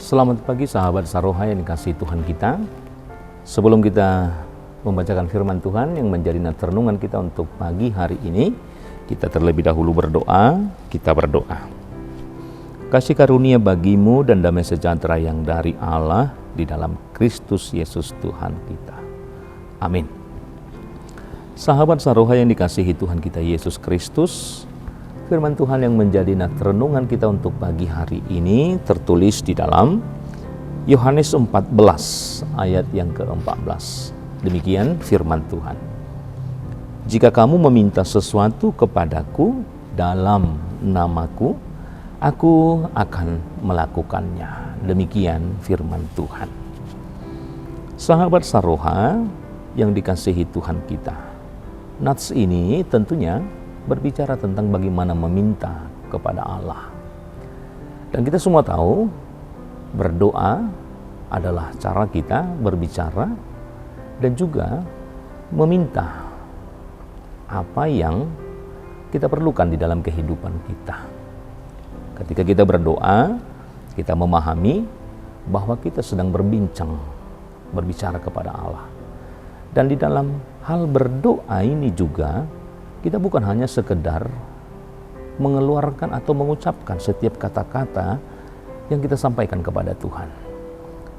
Selamat pagi sahabat Saroha yang dikasihi Tuhan kita. Sebelum kita membacakan firman Tuhan yang menjadi renungan kita untuk pagi hari ini, kita terlebih dahulu berdoa. Kita berdoa. Kasih karunia bagimu dan damai sejahtera yang dari Allah di dalam Kristus Yesus Tuhan kita. Amin. Sahabat Saroha yang dikasihi Tuhan kita Yesus Kristus, firman Tuhan yang menjadi renungan kita untuk pagi hari ini tertulis di dalam Yohanes 14 ayat yang ke-14. Demikian firman Tuhan. Jika kamu meminta sesuatu kepadaku dalam namaku, aku akan melakukannya. Demikian firman Tuhan. Sahabat Saroha yang dikasihi Tuhan kita, nats ini tentunya berbicara tentang bagaimana meminta kepada Allah. Dan kita semua tahu berdoa adalah cara kita berbicara dan juga meminta apa yang kita perlukan di dalam kehidupan kita. Ketika kita berdoa, kita memahami bahwa kita sedang berbicara kepada Allah. Dan di dalam hal berdoa ini juga kita bukan hanya sekedar mengeluarkan atau mengucapkan setiap kata-kata yang kita sampaikan kepada Tuhan.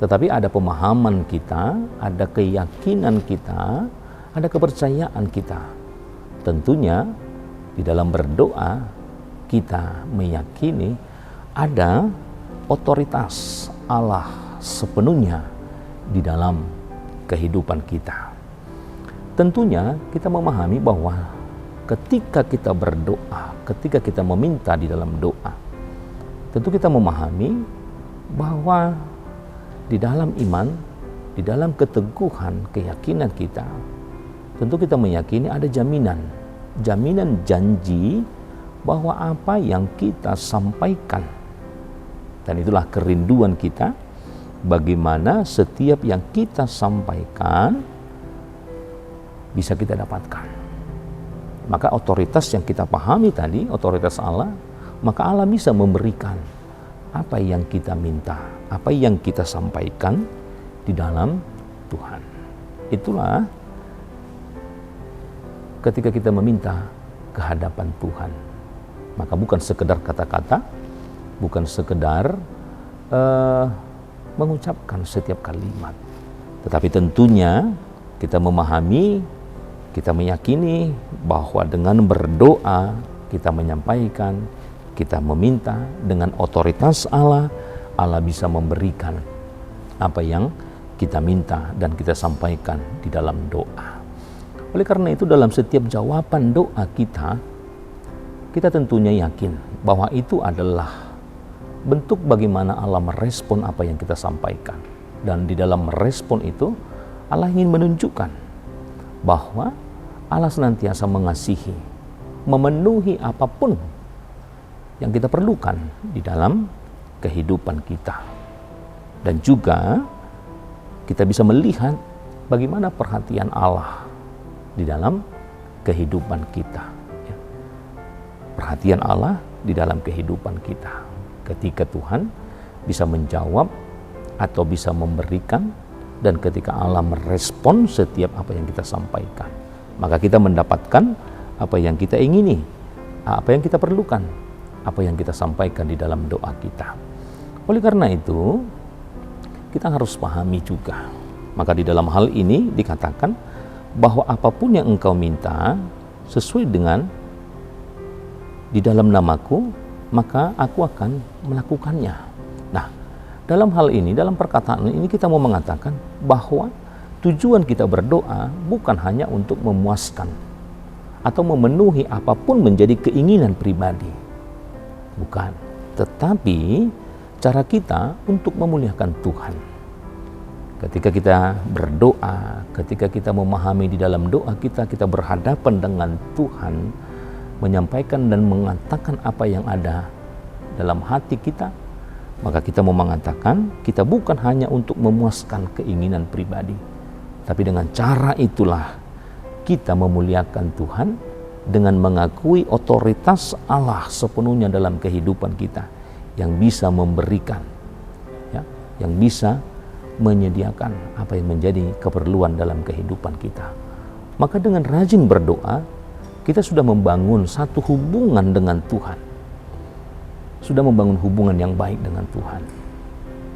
Tetapi ada pemahaman kita, ada keyakinan kita, ada kepercayaan kita. Tentunya di dalam berdoa kita meyakini ada otoritas Allah sepenuhnya di dalam kehidupan kita. Tentunya kita memahami bahwa ketika kita berdoa, ketika kita meminta di dalam doa, tentu kita memahami bahwa di dalam iman, di dalam keteguhan keyakinan kita, tentu kita meyakini ada jaminan janji bahwa apa yang kita sampaikan, dan itulah kerinduan kita, bagaimana setiap yang kita sampaikan bisa kita dapatkan. Maka otoritas yang kita pahami tadi, otoritas Allah, maka Allah bisa memberikan apa yang kita minta, apa yang kita sampaikan di dalam Tuhan. Itulah ketika kita meminta ke hadapan Tuhan. Maka bukan sekedar kata-kata, bukan sekedar mengucapkan setiap kalimat. Tetapi tentunya kita memahami, kita meyakini bahwa dengan berdoa kita menyampaikan, kita meminta dengan otoritas Allah, Allah bisa memberikan apa yang kita minta dan kita sampaikan di dalam doa. Oleh karena itu dalam setiap jawaban doa kita tentunya yakin bahwa itu adalah bentuk bagaimana Allah merespon apa yang kita sampaikan. Dan di dalam merespon itu Allah ingin menunjukkan bahwa Allah senantiasa mengasihi, memenuhi apapun yang kita perlukan di dalam kehidupan kita. Dan juga kita bisa melihat bagaimana perhatian Allah di dalam kehidupan kita. Perhatian Allah di dalam kehidupan kita. Ketika Tuhan bisa menjawab atau bisa memberikan, dan ketika Allah merespon setiap apa yang kita sampaikan, maka kita mendapatkan apa yang kita ingini, apa yang kita perlukan, apa yang kita sampaikan di dalam doa kita. Oleh karena itu, kita harus pahami juga. Maka di dalam hal ini dikatakan bahwa apapun yang engkau minta sesuai dengan di dalam namaku, maka aku akan melakukannya. Nah, dalam hal ini, dalam perkataan ini kita mau mengatakan bahwa tujuan kita berdoa bukan hanya untuk memuaskan atau memenuhi apapun menjadi keinginan pribadi. Bukan. Tetapi cara kita untuk memuliakan Tuhan. Ketika kita berdoa, ketika kita memahami di dalam doa kita berhadapan dengan Tuhan, menyampaikan dan mengatakan apa yang ada dalam hati kita, maka kita mau mengatakan kita bukan hanya untuk memuaskan keinginan pribadi, tapi dengan cara itulah kita memuliakan Tuhan dengan mengakui otoritas Allah sepenuhnya dalam kehidupan kita yang bisa memberikan yang bisa menyediakan apa yang menjadi keperluan dalam kehidupan kita. Maka dengan rajin berdoa, kita sudah membangun satu hubungan dengan Tuhan. Sudah membangun hubungan yang baik dengan Tuhan.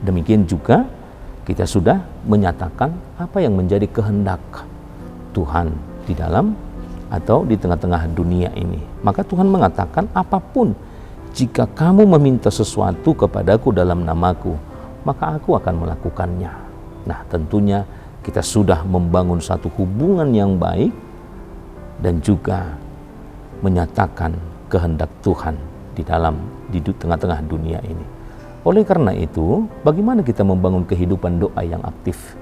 Demikian juga kita sudah menyatakan apa yang menjadi kehendak Tuhan di dalam atau di tengah-tengah dunia ini. Maka Tuhan mengatakan, apapun jika kamu meminta sesuatu kepadaku dalam namaku, maka aku akan melakukannya. Nah, tentunya kita sudah membangun satu hubungan yang baik dan juga menyatakan kehendak Tuhan di tengah-tengah dunia ini. Oleh karena itu, bagaimana kita membangun kehidupan doa yang aktif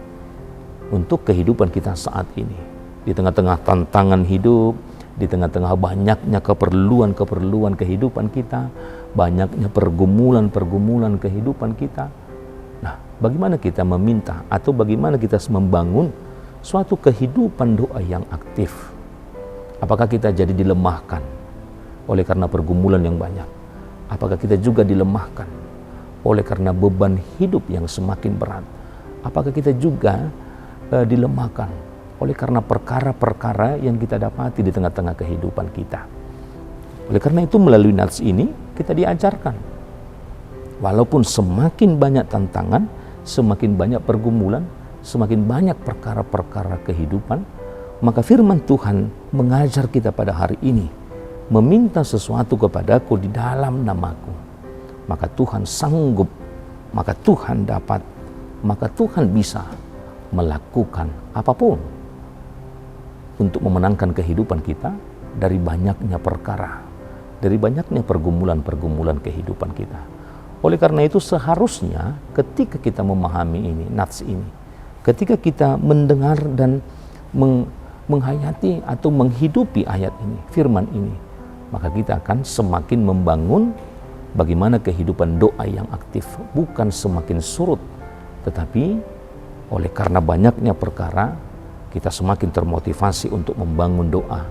untuk kehidupan kita saat ini? Di tengah-tengah tantangan hidup, di tengah-tengah banyaknya keperluan kehidupan kita, banyaknya pergumulan kehidupan kita. Nah, bagaimana kita meminta atau bagaimana kita membangun suatu kehidupan doa yang aktif? Apakah kita jadi dilemahkan oleh karena pergumulan yang banyak? Apakah kita juga dilemahkan oleh karena beban hidup yang semakin berat? Apakah kita juga dilemahkan oleh karena perkara-perkara yang kita dapati di tengah-tengah kehidupan kita? Oleh karena itu, melalui nats ini kita diajarkan, walaupun semakin banyak tantangan, semakin banyak pergumulan, semakin banyak perkara-perkara kehidupan, maka firman Tuhan mengajar kita pada hari ini, meminta sesuatu kepadaku di dalam namaku, maka Tuhan sanggup, maka Tuhan dapat, maka Tuhan bisa melakukan apapun untuk memenangkan kehidupan kita dari banyaknya perkara, dari banyaknya pergumulan kehidupan kita. Oleh karena itu, seharusnya ketika kita memahami ini, nats ini, ketika kita mendengar dan menghayati atau menghidupi ayat ini, firman ini, maka kita akan semakin membangun bagaimana kehidupan doa yang aktif, bukan semakin surut, tetapi oleh karena banyaknya perkara, kita semakin termotivasi untuk membangun doa,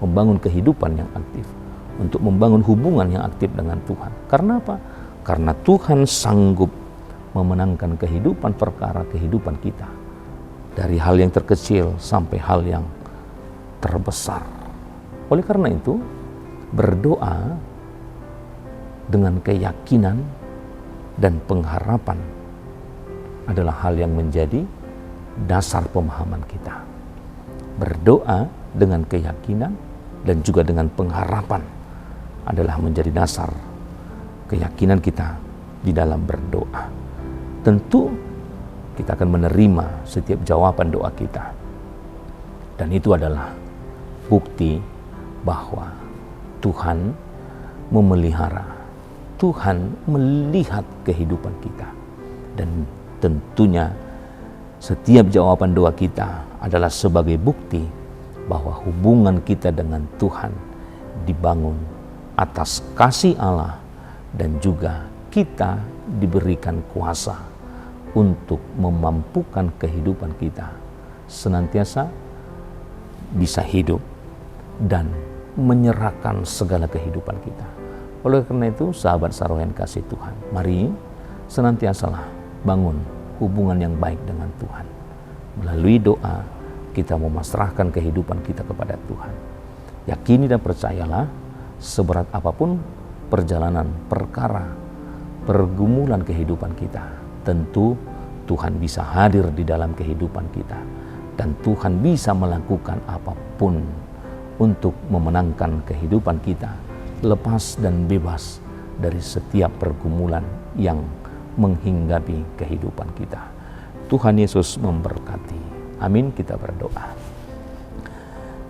membangun kehidupan yang aktif, untuk membangun hubungan yang aktif dengan Tuhan. Karena apa? Karena Tuhan sanggup memenangkan perkara kehidupan kita, dari hal yang terkecil sampai hal yang terbesar. Oleh karena itu, berdoa dengan keyakinan dan pengharapan adalah hal yang menjadi dasar pemahaman kita. Berdoa dengan keyakinan dan juga dengan pengharapan adalah menjadi dasar keyakinan kita di dalam berdoa. Tentu kita akan menerima setiap jawaban doa kita, dan itu adalah bukti bahwa Tuhan memelihara, Tuhan melihat kehidupan kita, dan tentunya setiap jawaban doa kita adalah sebagai bukti bahwa hubungan kita dengan Tuhan dibangun atas kasih Allah, dan juga kita diberikan kuasa untuk memampukan kehidupan kita senantiasa bisa hidup dan menyerahkan segala kehidupan kita. Oleh karena itu, sahabat Saroh yang kasih Tuhan, mari senantiasalah bangun hubungan yang baik dengan Tuhan. Melalui doa, kita memasrahkan kehidupan kita kepada Tuhan. Yakini dan percayalah, seberat apapun perjalanan, pergumulan kehidupan kita, tentu Tuhan bisa hadir di dalam kehidupan kita, dan Tuhan bisa melakukan apapun untuk memenangkan kehidupan kita, lepas dan bebas dari setiap pergumulan yang menghinggapi kehidupan kita. Tuhan Yesus memberkati. Amin. Kita berdoa.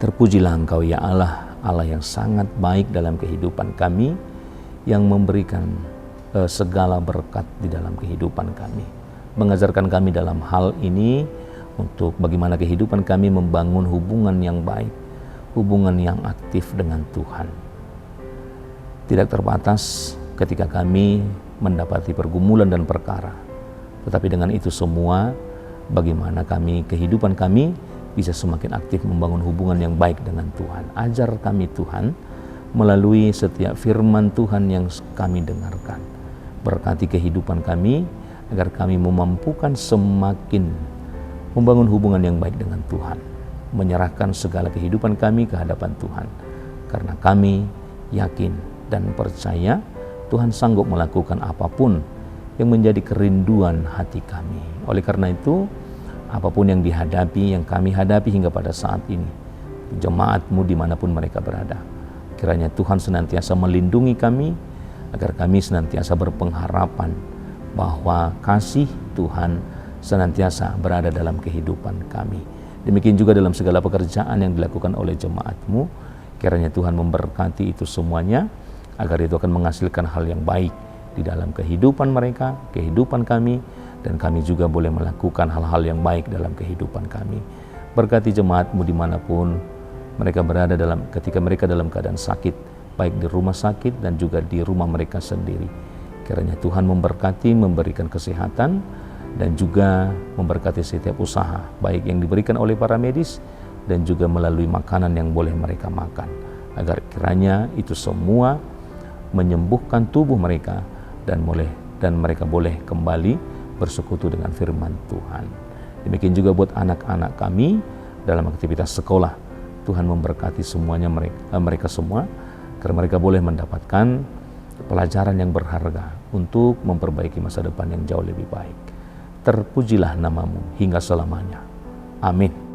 Terpujilah Engkau ya Allah, Allah yang sangat baik dalam kehidupan kami, yang memberikan segala berkat di dalam kehidupan kami, mengajarkan kami dalam hal ini untuk bagaimana kehidupan kami membangun hubungan yang baik, hubungan yang aktif dengan Tuhan. Tidak terbatas ketika kami mendapati pergumulan dan perkara, tetapi dengan itu semua, bagaimana kehidupan kami bisa semakin aktif membangun hubungan yang baik dengan Tuhan. Ajar kami Tuhan, melalui setiap firman Tuhan yang kami dengarkan. Berkati kehidupan kami, agar kami memampukan semakin membangun hubungan yang baik dengan Tuhan, menyerahkan segala kehidupan kami ke hadapan Tuhan, karena kami yakin dan percaya Tuhan sanggup melakukan apapun yang menjadi kerinduan hati kami. Oleh karena itu, apapun yang dihadapi, yang kami hadapi hingga pada saat ini, jemaat-Mu dimanapun mereka berada, kiranya Tuhan senantiasa melindungi kami, agar kami senantiasa berpengharapan bahwa kasih Tuhan senantiasa berada dalam kehidupan kami. Demikian juga dalam segala pekerjaan yang dilakukan oleh jemaat-Mu, kiranya Tuhan memberkati itu semuanya, agar itu akan menghasilkan hal yang baik di dalam kehidupan mereka, kehidupan kami, dan kami juga boleh melakukan hal-hal yang baik dalam kehidupan kami. Berkati jemaat-Mu dimanapun mereka berada ketika mereka dalam keadaan sakit, baik di rumah sakit dan juga di rumah mereka sendiri. Kiranya Tuhan memberkati, memberikan kesehatan, dan juga memberkati setiap usaha, baik yang diberikan oleh para medis dan juga melalui makanan yang boleh mereka makan, agar kiranya itu semua menyembuhkan tubuh mereka dan mereka boleh kembali bersekutu dengan firman Tuhan. Demikian juga buat anak-anak kami dalam aktivitas sekolah. Tuhan memberkati semuanya mereka semua, karena mereka boleh mendapatkan pelajaran yang berharga untuk memperbaiki masa depan yang jauh lebih baik. Terpujilah nama-Mu hingga selamanya. Amin.